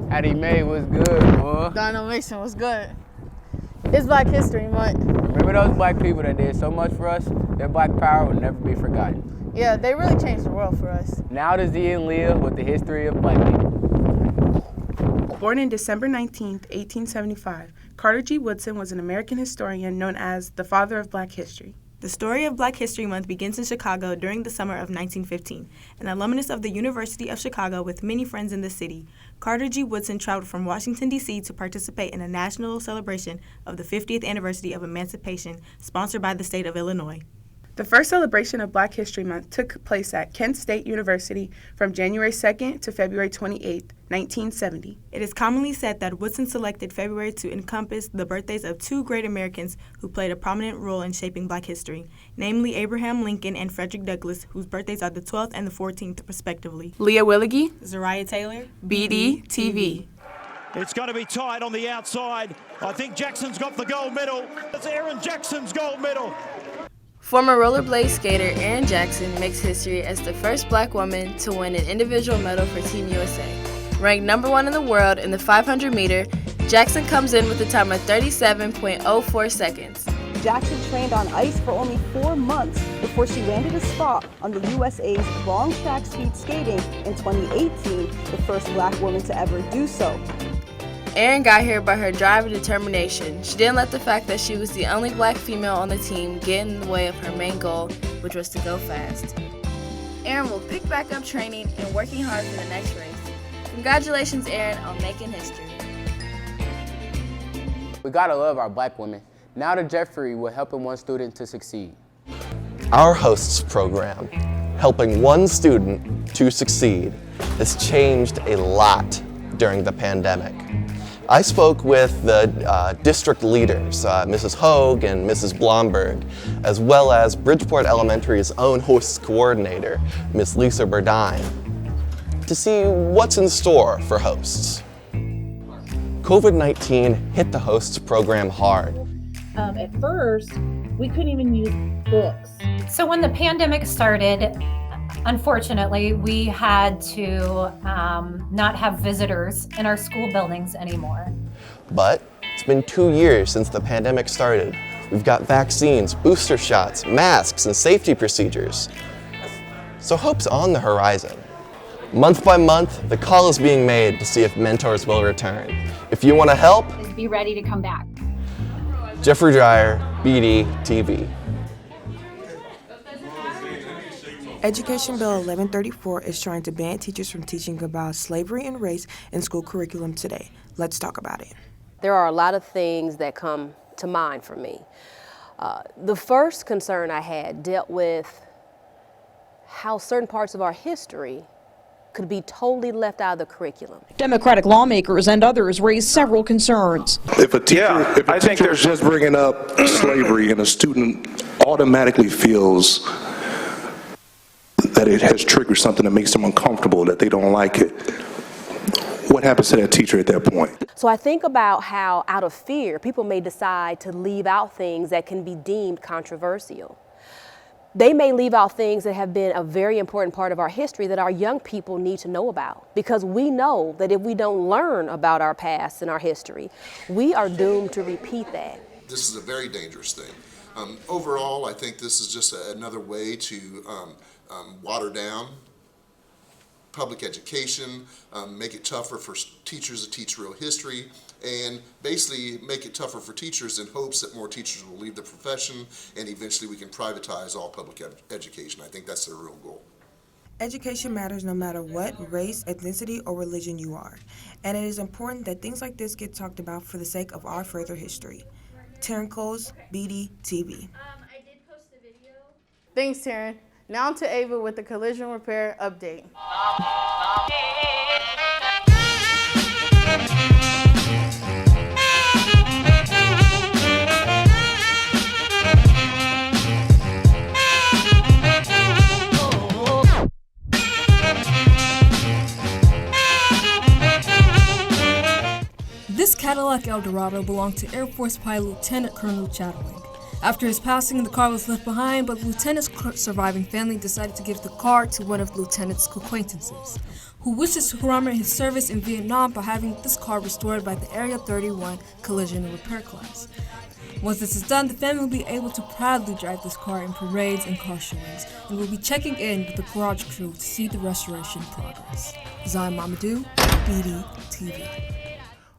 Hattie Mae was good, boy. Dino Mason was good. It's Black History Month. Remember those black people that did so much for us? Their black power will never be forgotten. Yeah, they really changed the world for us. Now to Z and Leah with the history of black people. Born in December 19, 1875, Carter G. Woodson was an American historian known as the father of Black history. The story of Black History Month begins in Chicago during the summer of 1915. An alumnus of the University of Chicago with many friends in the city, Carter G. Woodson traveled from Washington, D.C. to participate in a national celebration of the 50th anniversary of emancipation sponsored by the state of Illinois. The first celebration of Black History Month took place at Kent State University from January 2nd to February 28, 1970. It is commonly said that Woodson selected February to encompass the birthdays of two great Americans who played a prominent role in shaping Black history, namely Abraham Lincoln and Frederick Douglass, whose birthdays are the 12th and the 14th, respectively. Leah Willigie, Zariah Taylor, BDTV. It's going to be tight on the outside. I think Jackson's got the gold medal. It's Erin Jackson's gold medal. Former rollerblade skater Erin Jackson makes history as the first black woman to win an individual medal for Team USA. Ranked number 1 in the world in the 500-meter, Jackson comes in with a time of 37.04 seconds. Jackson trained on ice for only 4 months before she landed a spot on the USA's long track speed skating in 2018, the first black woman to ever do so. Erin got here by her drive and determination. She didn't let the fact that she was the only black female on the team get in the way of her main goal, which was to go fast. Erin will pick back up training and working hard for the next race. Congratulations, Erin, on making history. We gotta love our black women. Now to Jeffrey with helping one student to succeed. Our hosts program, helping one student to succeed, has changed a lot during the pandemic. I spoke with the district leaders, Mrs. Hogue and Mrs. Blomberg, as well as Bridgeport Elementary's own hosts coordinator, Ms. Lisa Burdine, to see what's in store for hosts. COVID-19 hit the hosts program hard. At first, we couldn't even use books. So when the pandemic started, unfortunately, we had to not have visitors in our school buildings anymore. But it's been 2 years since the pandemic started. We've got vaccines, booster shots, masks, and safety procedures. So hope's on the horizon. Month by month, the call is being made to see if mentors will return. If you want to help, Be ready to come back. Jeffrey Dreyer, BDTV. Education Bill 1134 is trying to ban teachers from teaching about slavery and race in school curriculum today. Let's talk about it. There are a lot of things that come to mind for me. The first concern I had dealt with how certain parts of our history could be totally left out of the curriculum. Democratic lawmakers and others raised several concerns. If a teacher is just bringing up slavery and a student automatically feels that it has triggered something that makes them uncomfortable, that they don't like it, what happens to that teacher at that point? So I think about how, out of fear, people may decide to leave out things that can be deemed controversial. They may leave out things that have been a very important part of our history that our young people need to know about, because we know that if we don't learn about our past and our history, we are doomed to repeat that. This is a very dangerous thing. Overall, I think this is just another way to water down public education, make it tougher for teachers to teach real history, and basically make it tougher for teachers in hopes that more teachers will leave the profession and eventually we can privatize all public education. I think that's their real goal. Education matters no matter what race, ethnicity, or religion you are. And it is important that things like this get talked about for the sake of our further history. Taryn Coles, BDTV. I did post a video. Thanks, Taryn. Now to Ava with the collision repair update. Cadillac Eldorado belonged to Air Force pilot Lieutenant Colonel Chatterling. After his passing, the car was left behind, but the lieutenant's surviving family decided to give the car to one of the lieutenant's acquaintances, who wishes to commemorate his service in Vietnam by having this car restored by the Area 31 Collision and Repair class. Once this is done, the family will be able to proudly drive this car in parades and car showings, and will be checking in with the garage crew to see the restoration progress. Zion Mamadou, BDTV.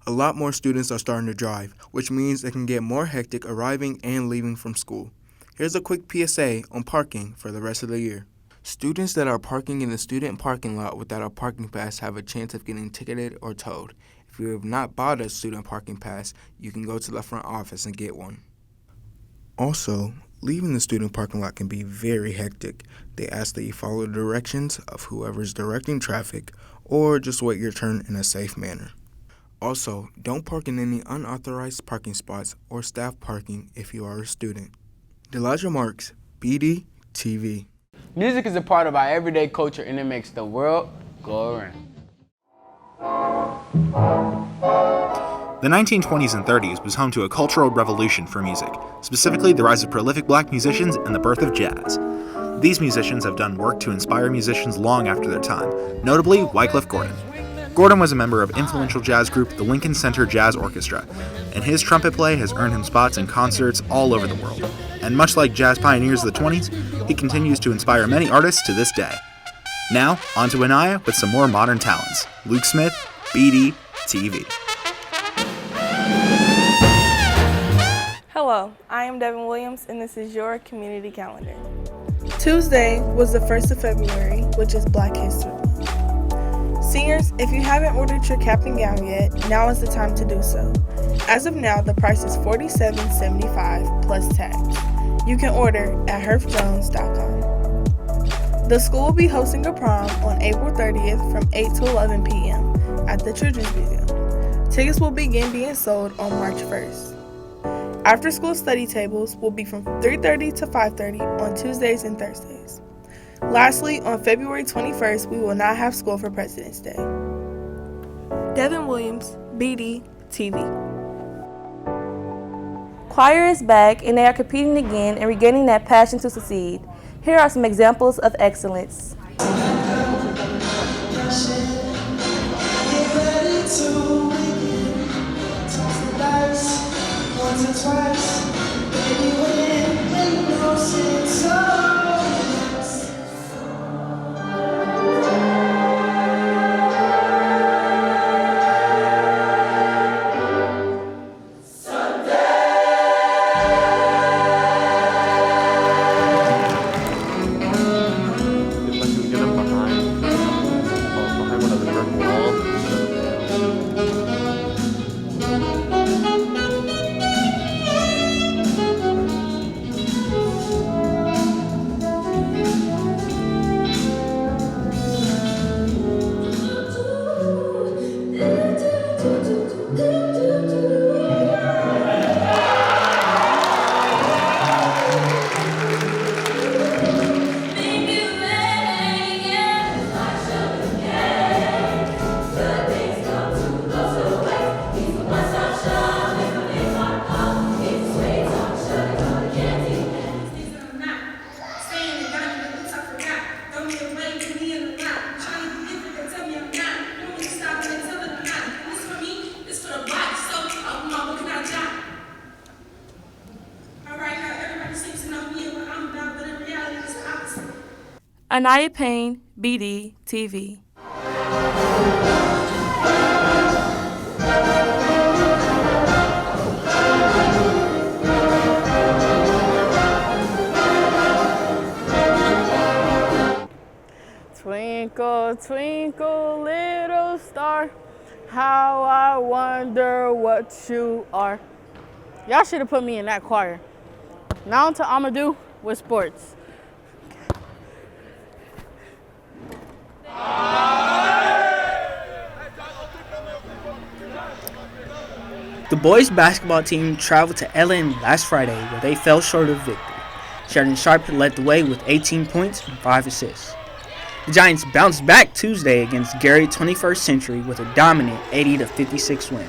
A lot more students are starting to drive, which means it can get more hectic arriving and leaving from school. Here's a quick PSA on parking for the rest of the year. Students that are parking in the student parking lot without a parking pass have a chance of getting ticketed or towed. If you have not bought a student parking pass, you can go to the front office and get one. Also, leaving the student parking lot can be very hectic. They ask that you follow the directions of whoever's directing traffic or just wait your turn in a safe manner. Also, don't park in any unauthorized parking spots or staff parking if you are a student. Delaja Marks, BDTV. Music is a part of our everyday culture, and it makes the world go around. The 1920s and 30s was home to a cultural revolution for music, specifically the rise of prolific black musicians and the birth of jazz. These musicians have done work to inspire musicians long after their time, notably Wycliffe Gordon. Gordon was a member of influential jazz group the Lincoln Center Jazz Orchestra, and his trumpet play has earned him spots in concerts all over the world. And much like jazz pioneers of the 20s, he continues to inspire many artists to this day. Now, on to Anaya with some more modern talents. Luke Smith, BDTV. Hello, I am Devin Williams, and this is your community calendar. Tuesday was the 1st of February, which is Black History Month. Seniors, if you haven't ordered your cap and gown yet, now is the time to do so. As of now, the price is $47.75 plus tax. You can order at herfjones.com. The school will be hosting a prom on April 30th from 8 to 11 p.m. at the Children's Museum. Tickets will begin being sold on March 1st. After-school study tables will be from 3:30 to 5:30 on Tuesdays and Thursdays. Lastly, on February 21st, we will not have school for President's Day. Devin Williams, BDTV. Choir is back, and they are competing again and regaining that passion to succeed. Here are some examples of excellence. Anaya Payne, BDTV. Twinkle, twinkle, little star, how I wonder what you are. Y'all should have put me in that choir. Now on to Amadou with sports. The boys basketball team traveled to Ellen last Friday, where they fell short of victory. Sheridan Sharp led the way with 18 points and 5 assists. The Giants bounced back Tuesday against Gary 21st Century with a dominant 80-56 win.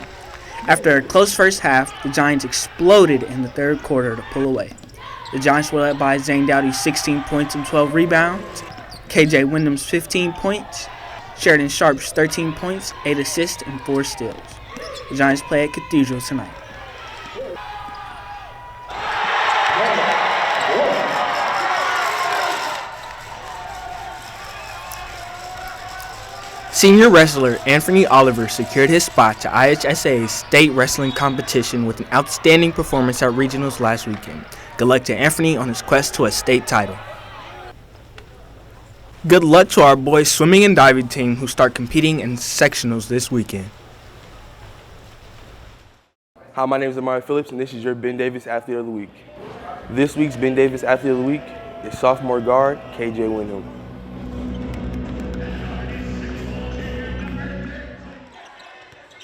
After a close first half, the Giants exploded in the third quarter to pull away. The Giants were led by Zane Dowdy's 16 points and 12 rebounds, KJ Wyndham's 15 points, Sheridan Sharp's 13 points, 8 assists, and 4 steals. The Giants play at Cathedral tonight. Senior wrestler Anthony Oliver secured his spot to IHSA's state wrestling competition with an outstanding performance at regionals last weekend. Good luck to Anthony on his quest to a state title. Good luck to our boys swimming and diving team who start competing in sectionals this weekend. Hi, my name is Amari Phillips, and this is your Ben Davis Athlete of the Week. This week's Ben Davis Athlete of the Week is sophomore guard KJ Wyndham.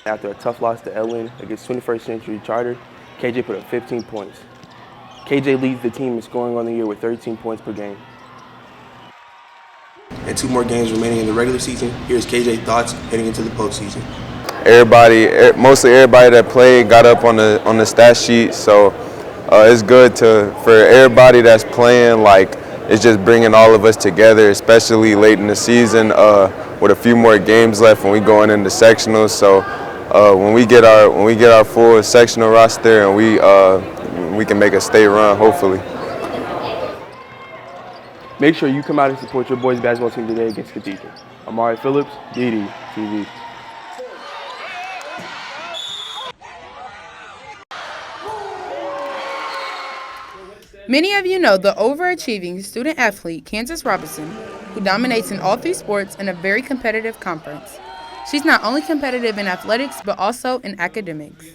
After a tough loss to Ellen against 21st Century Charter, KJ put up 15 points. KJ leads the team in scoring on the year with 13 points per game. And 2 more games remaining in the regular season. Here's KJ's thoughts heading into the postseason. Mostly everybody that played got up on the stat sheet, so it's good for everybody that's playing. Like, it's just bringing all of us together, especially late in the season with a few more games left when we going into sectionals. So when we get our full sectional roster and we can make a state run, hopefully. Make sure you come out and support your boys basketball team today against Cathedral. Amari Phillips, BDTV. Many of you know the overachieving student athlete Kansas Robinson, who dominates in all 3 sports in a very competitive conference. She's not only competitive in athletics, but also in academics.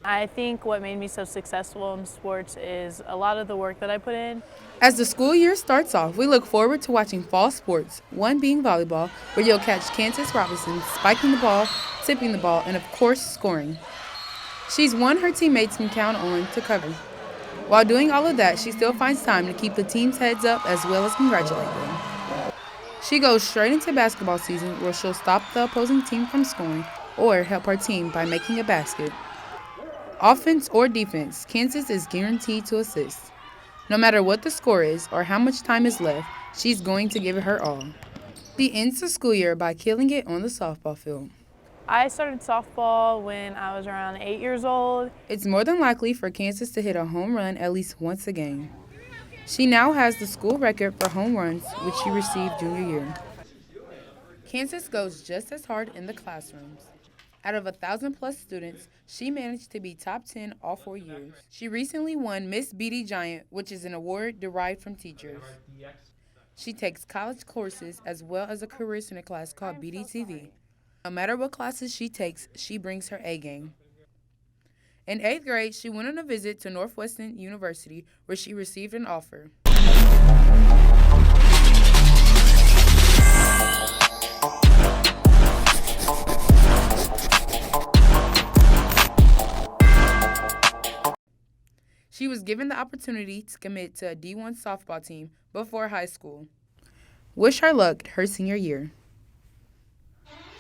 I think what made me so successful in sports is a lot of the work that I put in. As the school year starts off, we look forward to watching fall sports, one being volleyball, where you'll catch Kansas Robinson spiking the ball, tipping the ball, and of course, scoring. She's one her teammates can count on to cover. While doing all of that, she still finds time to keep the team's heads up as well as congratulate them. She goes straight into basketball season where she'll stop the opposing team from scoring or help her team by making a basket. Offense or defense, Kansas is guaranteed to assist. No matter what the score is or how much time is left, she's going to give it her all. She ends the school year by killing it on the softball field. I started softball when I was around 8 years old. It's more than likely for Kansas to hit a home run at least once a game. She now has the school record for home runs, which she received junior year. Kansas goes just as hard in the classrooms. Out of 1,000+ students, she managed to be top 10 all 4 years. She recently won Miss BD Giant, which is an award derived from teachers. She takes college courses as well as a career center class called BDTV. No matter what classes she takes, she brings her A game. In 8th grade, she went on a visit to Northwestern University, where she received an offer. She was given the opportunity to commit to a D1 softball team before high school. Wish her luck her senior year.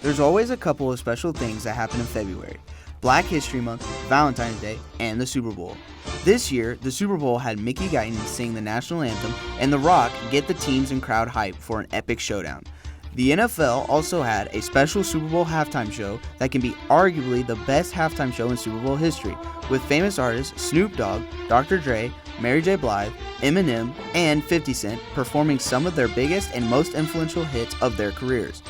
There's always a couple of special things that happen in February: Black History Month, Valentine's Day, and the Super Bowl. This year, the Super Bowl had Mickey Guyton sing the national anthem and The Rock get the teams and crowd hype for an epic showdown. The NFL also had a special Super Bowl halftime show that can be arguably the best halftime show in Super Bowl history, with famous artists Snoop Dogg, Dr. Dre, Mary J. Blige, Eminem, and 50 Cent performing some of their biggest and most influential hits of their careers.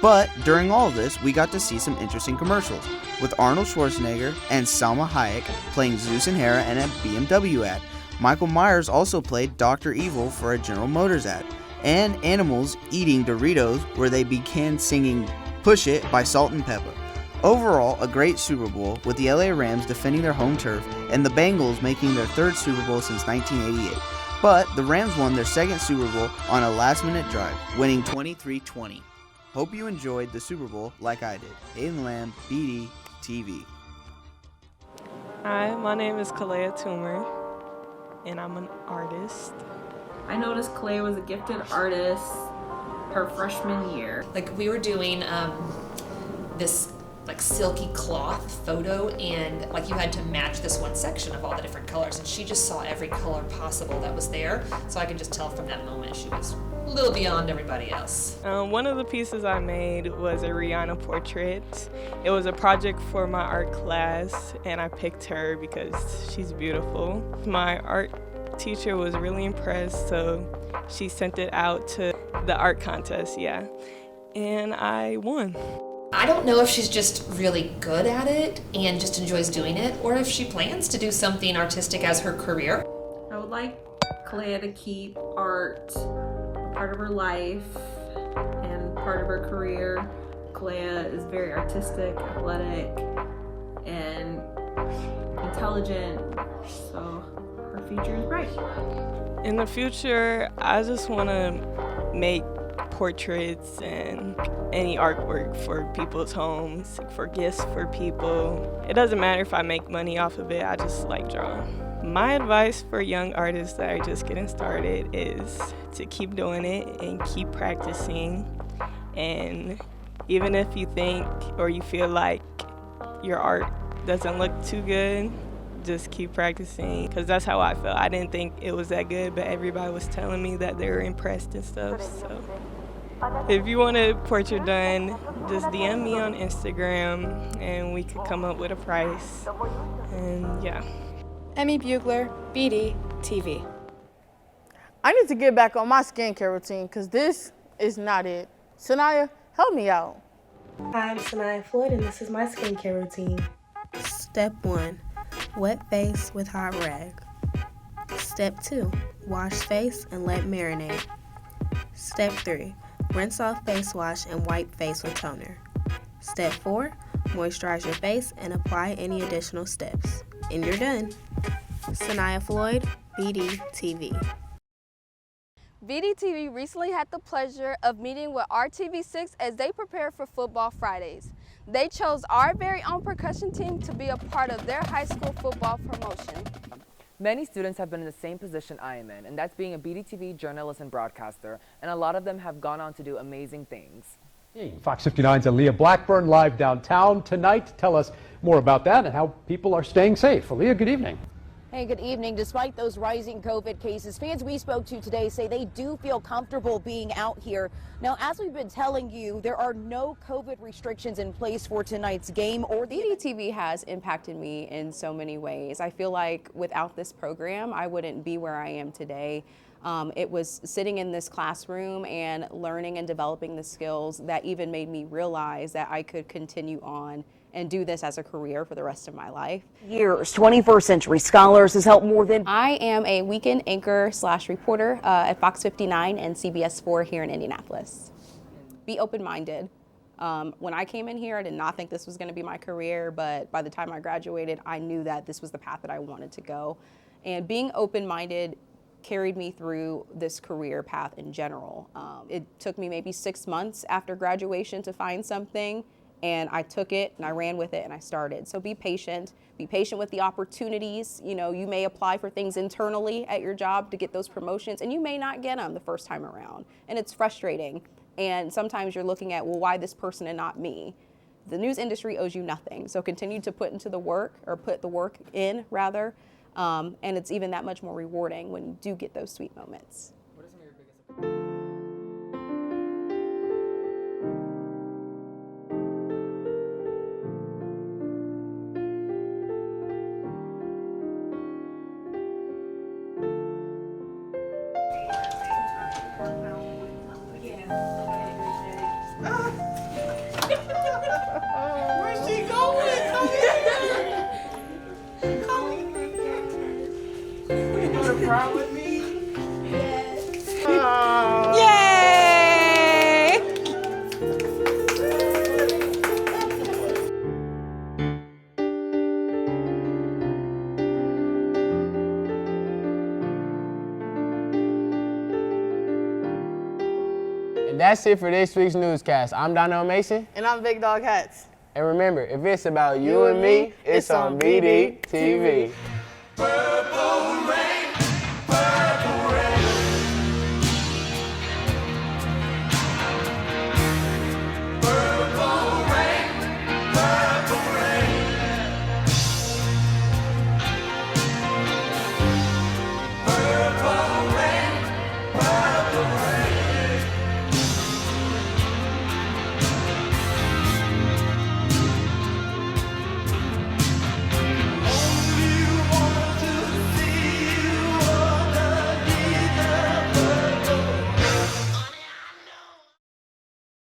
But during all of this, we got to see some interesting commercials, with Arnold Schwarzenegger and Salma Hayek playing Zeus and Hera in a BMW ad. Michael Myers also played Dr. Evil for a General Motors ad, and animals eating Doritos where they began singing Push It by Salt and Pepper. Overall, a great Super Bowl, with the LA Rams defending their home turf and the Bengals making their 3rd Super Bowl since 1988. But the Rams won their 2nd Super Bowl on a last-minute drive, winning 23-20. Hope you enjoyed the Super Bowl like I did. Aiden Lamb, BDTV. Hi, my name is Kalea Toomer, and I'm an artist. I noticed Kalea was a gifted artist her freshman year. Like, we were doing this like silky cloth photo, and like you had to match this one section of all the different colors, and she just saw every color possible that was there. So I could just tell from that moment she was a little beyond everybody else. One of the pieces I made was a Rihanna portrait. It was a project for my art class, and I picked her because she's beautiful. My art teacher was really impressed, so she sent it out to the art contest, and I won. I don't know if she's just really good at it and just enjoys doing it, or if she plans to do something artistic as her career. I would like Clea to keep art a part of her life and part of her career. Clea is very artistic, athletic, and intelligent, so her future is bright. In the future, I just want to make portraits and any artwork for people's homes, for gifts for people. It doesn't matter if I make money off of it, I just like drawing. My advice for young artists that are just getting started is to keep doing it and keep practicing. And even if you think or you feel like your art doesn't look too good, just keep practicing, because that's how I felt. I didn't think it was that good, but everybody was telling me that they were impressed and stuff. So if you want a portrait done, just DM me on Instagram and we could come up with a price. And yeah. Emmy Bugler, BDTV. I need to get back on my skincare routine because this is not it. Sanaya, help me out. Hi, I'm Sanaya Floyd, and this is my skincare routine. Step 1, wet face with hot rag. Step 2, wash face and let marinate. Step 3, rinse off face wash and wipe face with toner. Step 4, moisturize your face and apply any additional steps. And you're done. Sanaya Floyd, BDTV. BDTV recently had the pleasure of meeting with RTV6 as they prepare for Football Fridays. They chose our very own percussion team to be a part of their high school football promotion. Many students have been in the same position I am in, and that's being a BDTV journalist and broadcaster, and a lot of them have gone on to do amazing things. Fox 59's Aaliyah Blackburn live downtown tonight to tell us more about that and how people are staying safe. Aaliyah, good evening. Hey, good evening. Despite those rising COVID cases, fans we spoke to today say they do feel comfortable being out here. Now, as we've been telling you, there are no COVID restrictions in place for tonight's game or the BDTV has impacted me in so many ways. I feel like without this program, I wouldn't be where I am today. It was sitting in this classroom and learning and developing the skills that even made me realize that I could continue on and do this as a career for the rest of my life. Years, 21st Century Scholars has helped more than... I am a weekend anchor / reporter at Fox 59 and CBS 4 here in Indianapolis. Be open-minded. When I came in here, I did not think this was going to be my career, but by the time I graduated, I knew that this was the path that I wanted to go. And being open-minded carried me through this career path in general. It took me maybe 6 months after graduation to find something, and I took it and I ran with it and I started. So be patient with the opportunities. You know, you may apply for things internally at your job to get those promotions, and you may not get them the first time around, and it's frustrating. And sometimes you're looking at, well, why this person and not me? The news industry owes you nothing, so continue to put the work in, and it's even that much more rewarding when you do get those sweet moments. What are some of your biggest... Where's she going? Come here. Come here. You gonna cry with me? Yes. Yay! And that's it for this week's newscast. I'm Donnell Mason. And I'm Big Dog Hats. And remember, if it's about you and me, it's on BDTV.